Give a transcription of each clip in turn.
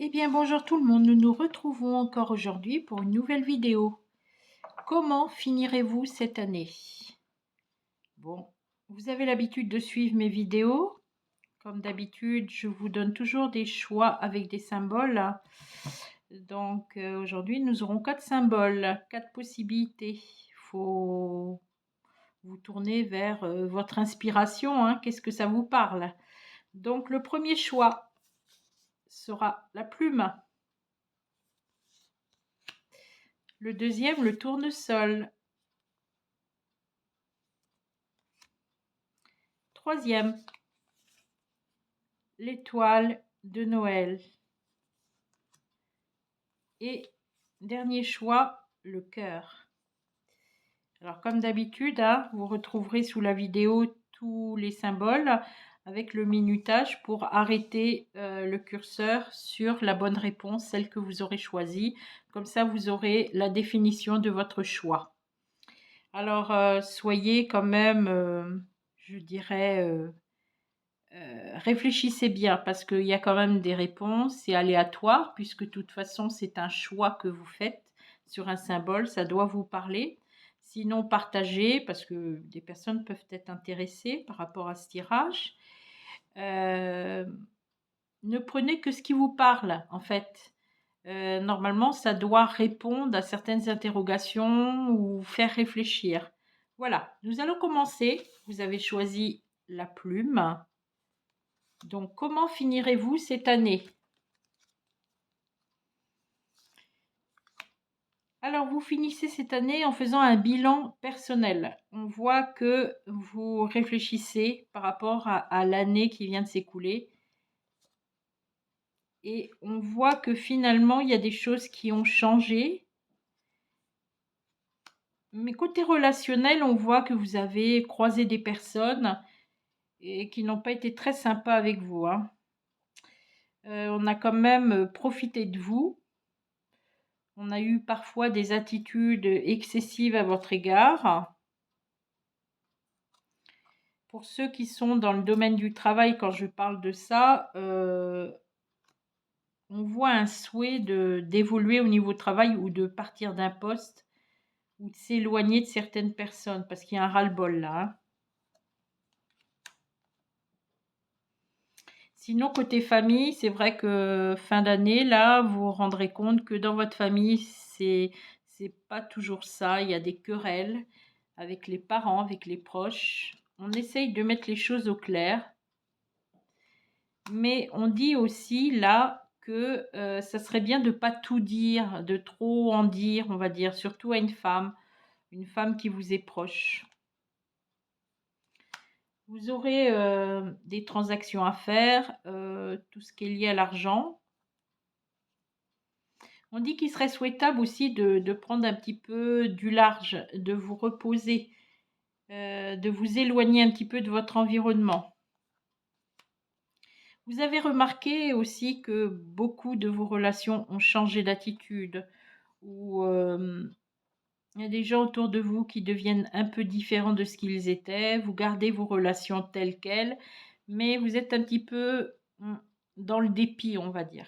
Eh bien bonjour tout le monde, nous nous retrouvons encore aujourd'hui pour une nouvelle vidéo. Comment finirez-vous cette année? Bon, vous avez l'habitude de suivre mes vidéos. Comme d'habitude, je vous donne toujours des choix avec des symboles. Donc aujourd'hui, nous aurons 4 symboles, 4 possibilités. Il faut vous tourner vers votre inspiration, hein. Qu'est-ce que ça vous parle? Donc le premier choix sera la plume. Le deuxième, le tournesol. Troisième, l'étoile de Noël. Et dernier choix, le cœur. Alors comme d'habitude, hein, vous retrouverez sous la vidéo tous les symboles avec le minutage pour arrêter le curseur sur la bonne réponse, celle que vous aurez choisie. Comme ça, vous aurez la définition de votre choix. Alors, soyez quand même, je dirais, réfléchissez bien parce qu'il y a quand même des réponses, c'est aléatoire puisque de toute façon c'est un choix que vous faites sur un symbole, ça doit vous parler. Sinon partagez parce que des personnes peuvent être intéressées par rapport à ce tirage. Ne prenez que ce qui vous parle en fait. Normalement ça doit répondre à certaines interrogations ou faire réfléchir. Voilà, nous allons commencer. Vous avez choisi la plume. Donc, comment finirez-vous cette année? Alors, vous finissez cette année en faisant un bilan personnel. On voit que vous réfléchissez par rapport à l'année qui vient de s'écouler. Et on voit que finalement, il y a des choses qui ont changé. Mais côté relationnel, on voit que vous avez croisé des personnes et qui n'ont pas été très sympas avec vous, hein. On a quand même profité de vous. On a eu parfois des attitudes excessives à votre égard. Pour ceux qui sont dans le domaine du travail, quand je parle de ça, on voit un souhait d'évoluer au niveau travail ou de partir d'un poste ou de s'éloigner de certaines personnes parce qu'il y a un ras-le-bol là, hein. Sinon, côté famille, c'est vrai que fin d'année, là, vous vous rendrez compte que dans votre famille, c'est pas toujours ça. Il y a des querelles avec les parents, avec les proches. On essaye de mettre les choses au clair. Mais on dit aussi là que ça serait bien de ne pas tout dire, de trop en dire, on va dire, surtout à une femme qui vous est proche. Vous aurez des transactions à faire, tout ce qui est lié à l'argent. On dit qu'il serait souhaitable aussi de prendre un petit peu du large, de vous reposer, de vous éloigner un petit peu de votre environnement. Vous avez remarqué aussi que beaucoup de vos relations ont changé d'attitude, ou il y a des gens autour de vous qui deviennent un peu différents de ce qu'ils étaient. Vous gardez vos relations telles quelles, mais vous êtes un petit peu dans le dépit, on va dire.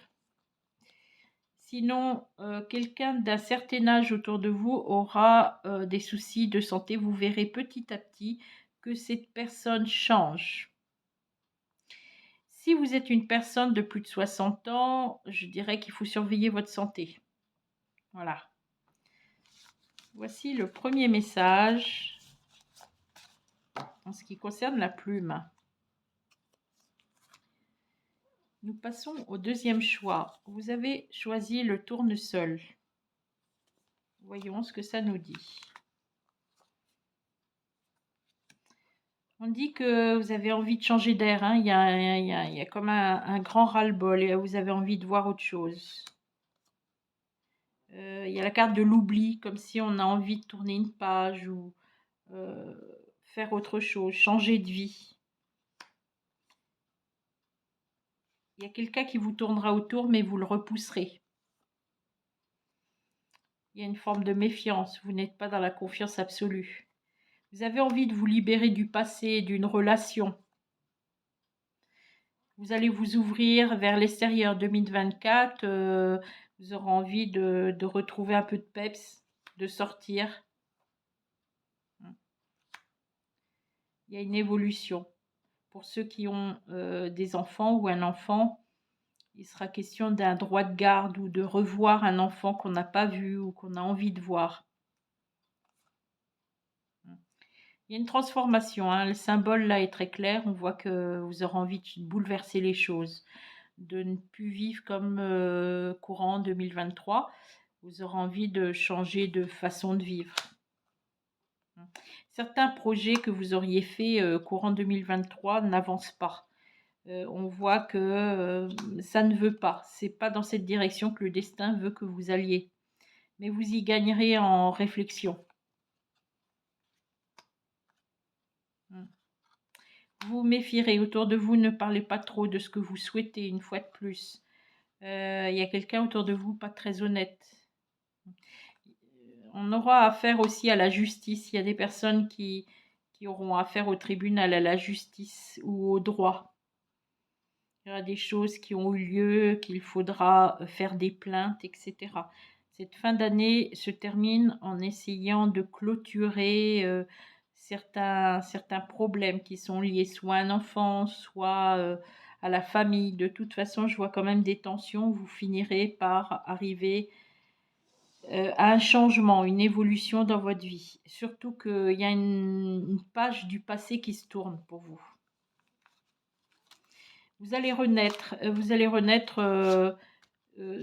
Sinon, quelqu'un d'un certain âge autour de vous aura des soucis de santé. Vous verrez petit à petit que cette personne change. Si vous êtes une personne de plus de 60 ans, je dirais qu'il faut surveiller votre santé. Voilà. Voici le premier message en ce qui concerne la plume. Nous passons au deuxième choix. Vous avez choisi le tournesol. Voyons ce que ça nous dit. On dit que vous avez envie de changer d'air, hein. Il y a comme un grand ras-le-bol et vous avez envie de voir autre chose. Il y a la carte de l'oubli, comme si on a envie de tourner une page ou faire autre chose, changer de vie. Il y a quelqu'un qui vous tournera autour, mais vous le repousserez. Il y a une forme de méfiance, vous n'êtes pas dans la confiance absolue. Vous avez envie de vous libérer du passé, d'une relation. Vous allez vous ouvrir vers l'extérieur 2024. Vous aurez envie de retrouver un peu de peps, de sortir. Il y a une évolution. Pour ceux qui ont des enfants ou un enfant, il sera question d'un droit de garde ou de revoir un enfant qu'on n'a pas vu ou qu'on a envie de voir. Il y a une transformation, hein. Le symbole là est très clair. On voit que vous aurez envie de bouleverser les choses, de ne plus vivre comme courant 2023. Vous aurez envie de changer de façon de vivre. Certains projets que vous auriez fait courant 2023 n'avancent pas. On voit que ça ne veut pas. C'est pas dans cette direction que le destin veut que vous alliez. Mais vous y gagnerez en réflexion. Vous méfierez autour de vous, ne parlez pas trop de ce que vous souhaitez une fois de plus. Il y a quelqu'un autour de vous pas très honnête. On aura affaire aussi à la justice. Il y a des personnes qui auront affaire au tribunal, à la justice ou au droit. Il y aura des choses qui ont eu lieu, qu'il faudra faire des plaintes, etc. Cette fin d'année se termine en essayant de clôturer certains problèmes qui sont liés soit à un enfant, soit à la famille. De toute façon, je vois quand même des tensions. Vous finirez par arriver à un changement, une évolution dans votre vie. Surtout qu'il y a une page du passé qui se tourne pour vous. Vous allez renaître,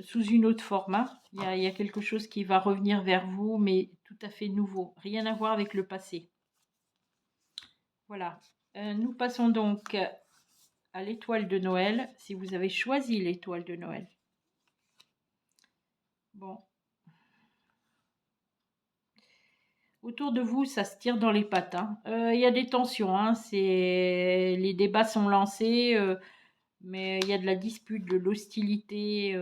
sous une autre forme, hein. Il y a quelque chose qui va revenir vers vous, mais tout à fait nouveau. Rien à voir avec le passé. Voilà. Nous passons donc à l'étoile de Noël, si vous avez choisi l'étoile de Noël. Bon. Autour de vous, ça se tire dans les pattes, hein. Il y a des tensions, hein. Les débats sont lancés, mais il y a de la dispute, de l'hostilité,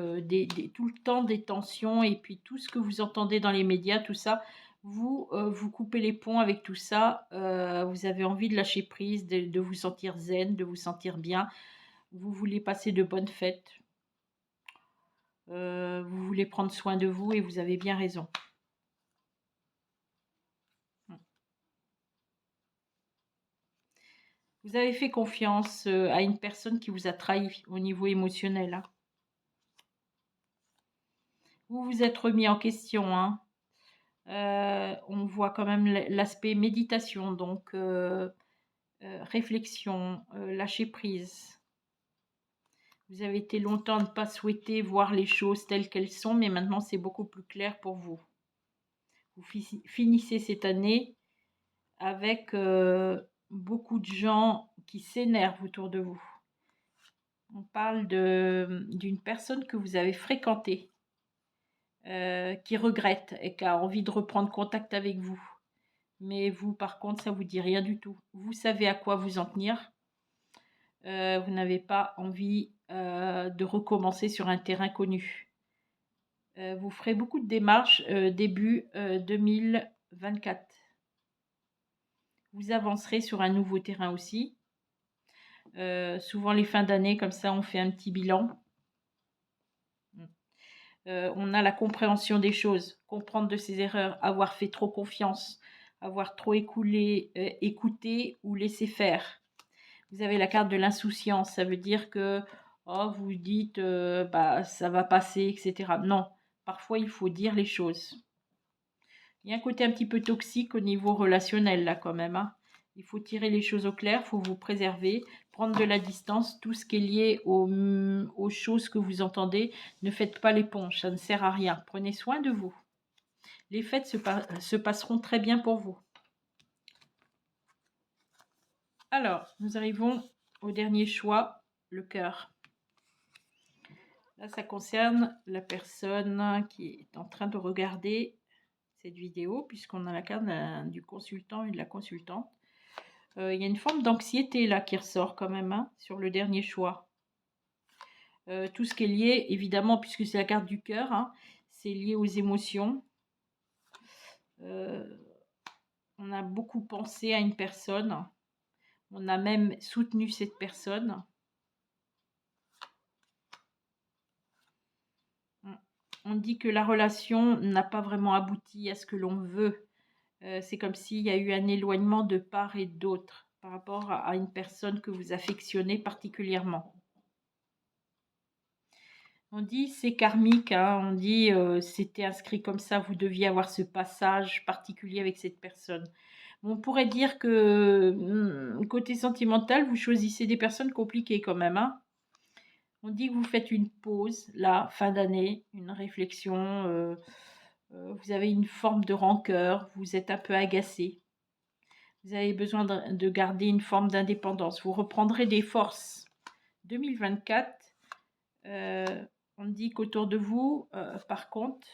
tout le temps des tensions, et puis tout ce que vous entendez dans les médias, tout ça, vous coupez les ponts avec tout ça. Vous avez envie de lâcher prise, de vous sentir zen, de vous sentir bien. Vous voulez passer de bonnes fêtes. Vous voulez prendre soin de vous et vous avez bien raison. Vous avez fait confiance à une personne qui vous a trahi au niveau émotionnel, hein. Vous vous êtes remis en question, hein. On voit quand même l'aspect méditation, donc réflexion, lâcher prise. Vous avez été longtemps à ne pas souhaiter voir les choses telles qu'elles sont, mais maintenant c'est beaucoup plus clair pour vous. Vous finissez cette année avec beaucoup de gens qui s'énervent autour de vous. On parle d'une personne que vous avez fréquentée, qui regrette et qui a envie de reprendre contact avec vous. Mais vous, par contre, ça ne vous dit rien du tout. Vous savez à quoi vous en tenir. Vous n'avez pas envie de recommencer sur un terrain connu. Vous ferez beaucoup de démarches début 2024. Vous avancerez sur un nouveau terrain aussi. Souvent les fins d'année, comme ça, on fait un petit bilan. On a la compréhension des choses, comprendre de ses erreurs, avoir fait trop confiance, avoir trop écouté ou laissé faire. Vous avez la carte de l'insouciance, ça veut dire que vous dites bah, ça va passer, etc. Non, parfois il faut dire les choses. Il y a un côté un petit peu toxique au niveau relationnel là quand même, hein. Il faut tirer les choses au clair, il faut vous préserver, prendre de la distance, tout ce qui est lié aux choses que vous entendez. Ne faites pas l'éponge, ça ne sert à rien. Prenez soin de vous. Les fêtes se passeront très bien pour vous. Alors, nous arrivons au dernier choix, le cœur. Là, ça concerne la personne qui est en train de regarder cette vidéo, puisqu'on a la carte du consultant et de la consultante. Il y a une forme d'anxiété là qui ressort quand même, hein, sur le dernier choix. Tout ce qui est lié, évidemment, puisque c'est la carte du cœur, hein, c'est lié aux émotions. On a beaucoup pensé à une personne. On a même soutenu cette personne. On dit que la relation n'a pas vraiment abouti à ce que l'on veut. C'est comme s'il y a eu un éloignement de part et d'autre par rapport à une personne que vous affectionnez particulièrement. On dit c'est karmique, hein, on dit c'était inscrit comme ça, vous deviez avoir ce passage particulier avec cette personne. On pourrait dire que côté sentimental, vous choisissez des personnes compliquées quand même, hein. On dit que vous faites une pause, là, fin d'année, une réflexion, vous avez une forme de rancœur, vous êtes un peu agacé. Vous avez besoin de garder une forme d'indépendance. Vous reprendrez des forces. 2024, on dit qu'autour de vous, par contre,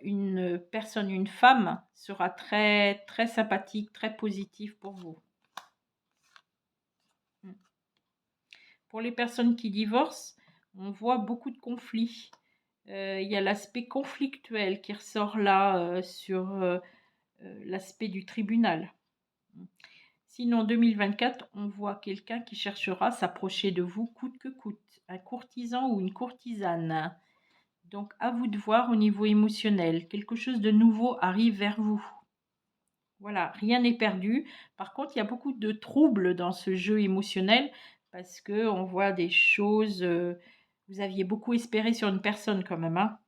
une personne, une femme sera très, très sympathique, très positive pour vous. Pour les personnes qui divorcent, on voit beaucoup de conflits. Il y a l'aspect conflictuel qui ressort là sur l'aspect du tribunal. Sinon, en 2024, on voit quelqu'un qui cherchera à s'approcher de vous coûte que coûte, un courtisan ou une courtisane. Donc, à vous de voir au niveau émotionnel. Quelque chose de nouveau arrive vers vous. Voilà, rien n'est perdu. Par contre, il y a beaucoup de troubles dans ce jeu émotionnel parce que on voit des choses. Vous aviez beaucoup espéré sur une personne quand même, hein,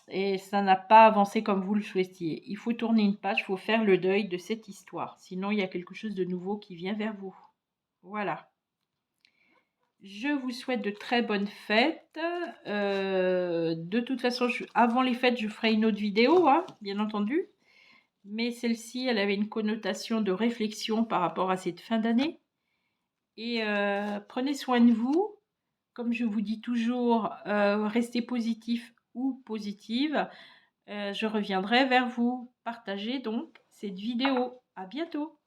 et ça n'a pas avancé comme vous le souhaitiez. Il faut tourner une page, il faut faire le deuil de cette histoire. Sinon, il y a quelque chose de nouveau qui vient vers vous. Voilà. Je vous souhaite de très bonnes fêtes. De toute façon, avant les fêtes, je ferai une autre vidéo, hein, bien entendu. Mais celle-ci, elle avait une connotation de réflexion par rapport à cette fin d'année. Et prenez soin de vous. Comme je vous dis toujours, restez positif ou positive. Je reviendrai vers vous. Partagez donc cette vidéo. À bientôt.